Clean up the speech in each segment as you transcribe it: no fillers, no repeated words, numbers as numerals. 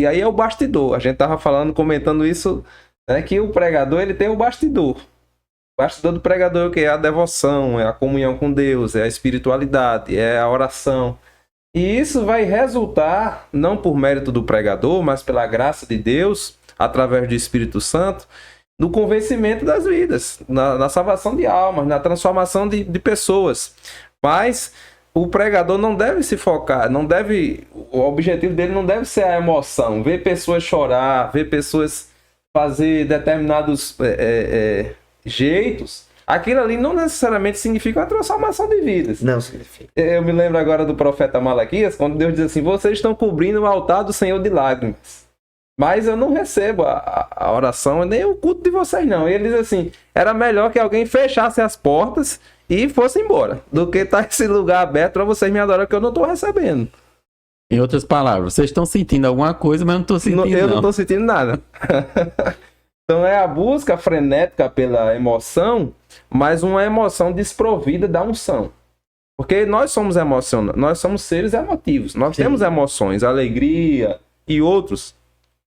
E aí é o bastidor. A gente tava falando, comentando isso, né, que o pregador ele tem o bastidor. O bastidor do pregador é o quê? É a devoção, é a comunhão com Deus, é a espiritualidade, é a oração. E isso vai resultar, não por mérito do pregador, mas pela graça de Deus, através do Espírito Santo, no convencimento das vidas, na salvação de almas, na transformação de pessoas. Mas o pregador não deve se focar, não deve, o objetivo dele não deve ser a emoção, ver pessoas chorar, ver pessoas fazer determinados jeitos. Aquilo ali não necessariamente significa uma transformação de vidas. Não significa. Eu me lembro agora do profeta Malaquias, quando Deus diz assim: vocês estão cobrindo o altar do Senhor de lágrimas, mas eu não recebo a oração, nem o culto de vocês não. E ele diz assim: era melhor que alguém fechasse as portas e fosse embora, do que estar esse lugar aberto para vocês me adorarem, que eu não estou recebendo. Em outras palavras, vocês estão sentindo alguma coisa, mas eu não estou sentindo Eu não estou sentindo nada. Então é a busca frenética pela emoção, mas uma emoção desprovida da unção. Porque nós somos nós somos seres emotivos, nós temos emoções, alegria e outros,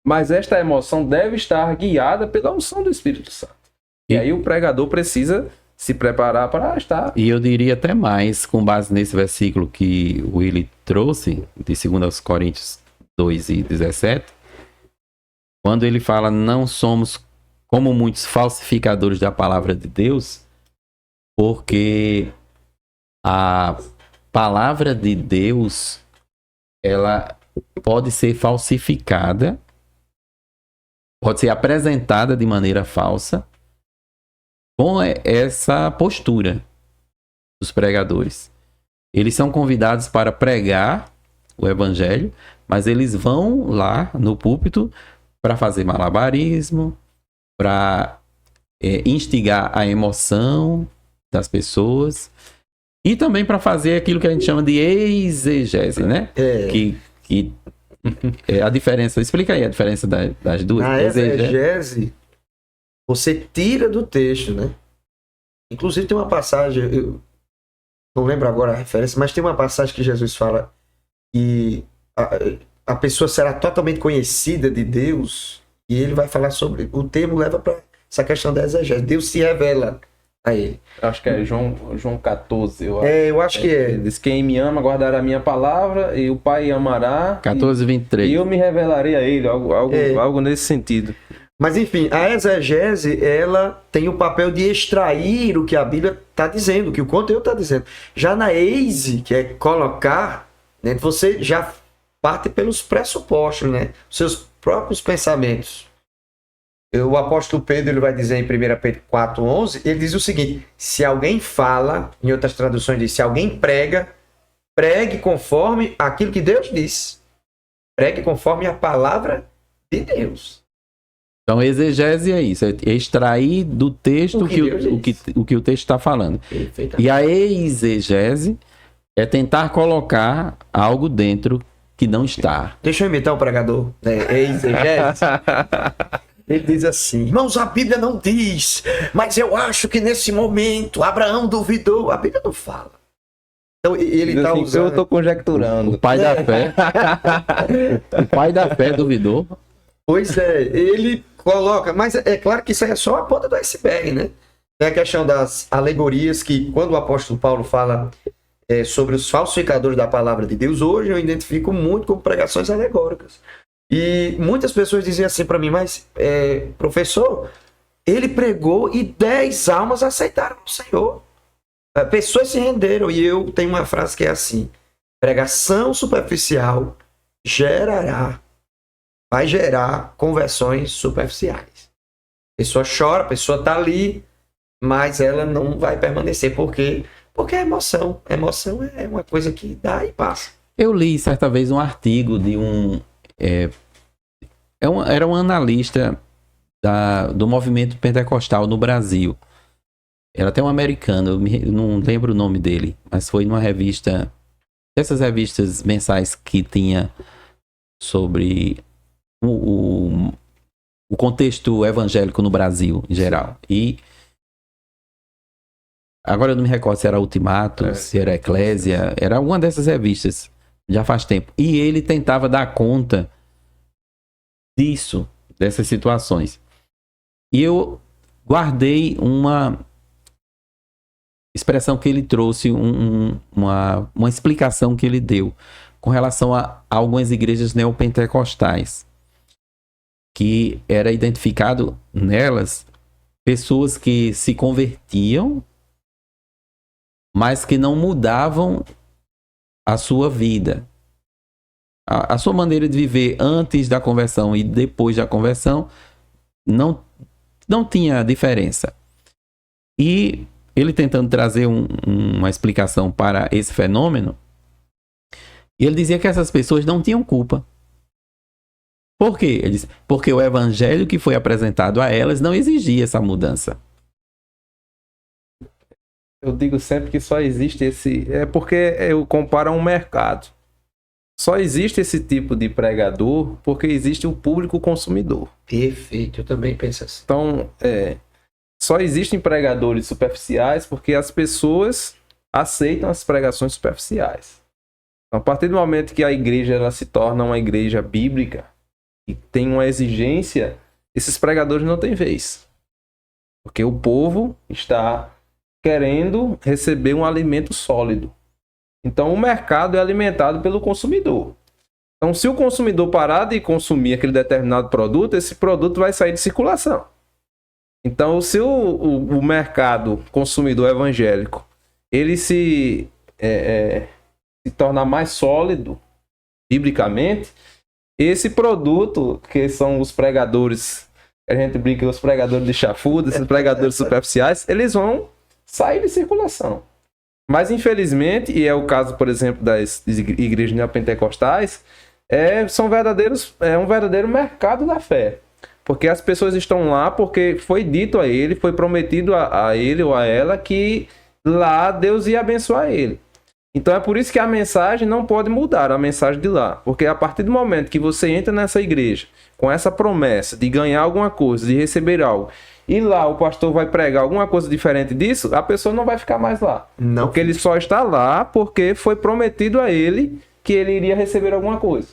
mas esta emoção deve estar guiada pela unção do Espírito Santo. E aí o pregador precisa se preparar para estar... E eu diria até mais, com base nesse versículo que o Willy trouxe, de 2 Coríntios 2:17, quando ele fala: não somos como muitos falsificadores da palavra de Deus, porque a palavra de Deus, ela pode ser falsificada, pode ser apresentada de maneira falsa, com essa postura dos pregadores. Eles são convidados para pregar o evangelho, mas eles vão lá no púlpito para fazer malabarismo, para instigar a emoção das pessoas e também para fazer aquilo que a gente chama de exegese, né? Que a diferença, explica aí a diferença das duas. Na exegese, você tira do texto, né? Inclusive tem uma passagem, eu não lembro agora a referência, mas tem uma passagem que Jesus fala que a pessoa será totalmente conhecida de Deus, e ele vai falar sobre, o termo leva para essa questão da exegese. Deus se revela a ele. Acho que é João 14. Eu acho que é. Ele diz: quem me ama guardará a minha palavra, e o Pai amará. 14:23. E eu me revelarei a ele, algo nesse sentido. Mas enfim, a exegese, ela tem o papel de extrair o que a Bíblia está dizendo, o que o conteúdo está dizendo. Já na eise, que é colocar, né, você já parte pelos pressupostos, né, seus próprios pensamentos. O apóstolo Pedro, ele vai dizer em 1 Pedro 4:11, ele diz o seguinte: se alguém fala, em outras traduções diz, se alguém prega, pregue conforme aquilo que Deus diz. Pregue conforme a palavra de Deus. Então, exegese é isso, é extrair do texto o que o texto está falando. E a exegese é tentar colocar algo dentro que não está. Deixa eu imitar o pregador, né? Exegese. Ele diz assim: irmãos, a Bíblia não diz, mas eu acho que nesse momento Abraão duvidou. A Bíblia não fala. Então ele está usando... Eu estou conjecturando. O pai da fé. O pai da fé duvidou. Pois é, ele coloca, mas é claro que isso aí é só a ponta do iceberg, né? Tem a questão das alegorias, que quando o apóstolo Paulo fala sobre os falsificadores da palavra de Deus, hoje eu identifico muito como pregações alegóricas. E muitas pessoas diziam assim para mim: mas professor, ele pregou e 10 almas aceitaram o Senhor. Pessoas se renderam. E eu tenho uma frase que é assim: pregação superficial vai gerar conversões superficiais. A pessoa chora, a pessoa está ali, mas ela não vai permanecer. Porque é emoção. A emoção é uma coisa que dá e passa. Eu li certa vez um artigo de era um analista do movimento pentecostal no Brasil. Era até um americano, eu não lembro o nome dele, mas foi numa revista, dessas revistas mensais que tinha sobre o contexto evangélico no Brasil em geral. E agora eu não me recordo se era Ultimato, se era Eclésia, era uma dessas revistas, já faz tempo. E ele tentava dar conta dessas situações. E eu guardei uma expressão que ele trouxe, uma explicação que ele deu com relação a algumas igrejas neopentecostais, que era identificado nelas pessoas que se convertiam, mas que não mudavam a sua vida. A sua maneira de viver antes da conversão e depois da conversão não tinha diferença. E ele tentando trazer uma explicação para esse fenômeno, ele dizia que essas pessoas não tinham culpa. Por quê? Ele disse, porque o evangelho que foi apresentado a elas não exigia essa mudança. Eu digo sempre que só existe esse... É porque eu comparo a um mercado. Só existe esse tipo de pregador porque existe o público consumidor. Perfeito, eu também penso assim. Então, só existem pregadores superficiais porque as pessoas aceitam as pregações superficiais. Então, a partir do momento que a igreja ela se torna uma igreja bíblica e tem uma exigência, esses pregadores não têm vez. Porque o povo está querendo receber um alimento sólido. Então, o mercado é alimentado pelo consumidor. Então, se o consumidor parar de consumir aquele determinado produto, esse produto vai sair de circulação. Então, se o mercado consumidor evangélico ele se tornar mais sólido, biblicamente, esse produto, que são os pregadores, a gente brinca, os pregadores de chafudo, esses pregadores superficiais, eles vão sair de circulação. Mas, infelizmente, e é o caso, por exemplo, das igrejas neopentecostais, é um verdadeiro mercado da fé. Porque as pessoas estão lá porque foi dito a ele, foi prometido a ele ou a ela que lá Deus ia abençoar ele. Então é por isso que a mensagem não pode mudar, a mensagem de lá. Porque a partir do momento que você entra nessa igreja com essa promessa de ganhar alguma coisa, de receber algo, e lá o pastor vai pregar alguma coisa diferente disso, a pessoa não vai ficar mais lá. Não. Porque ele só está lá porque foi prometido a ele que ele iria receber alguma coisa.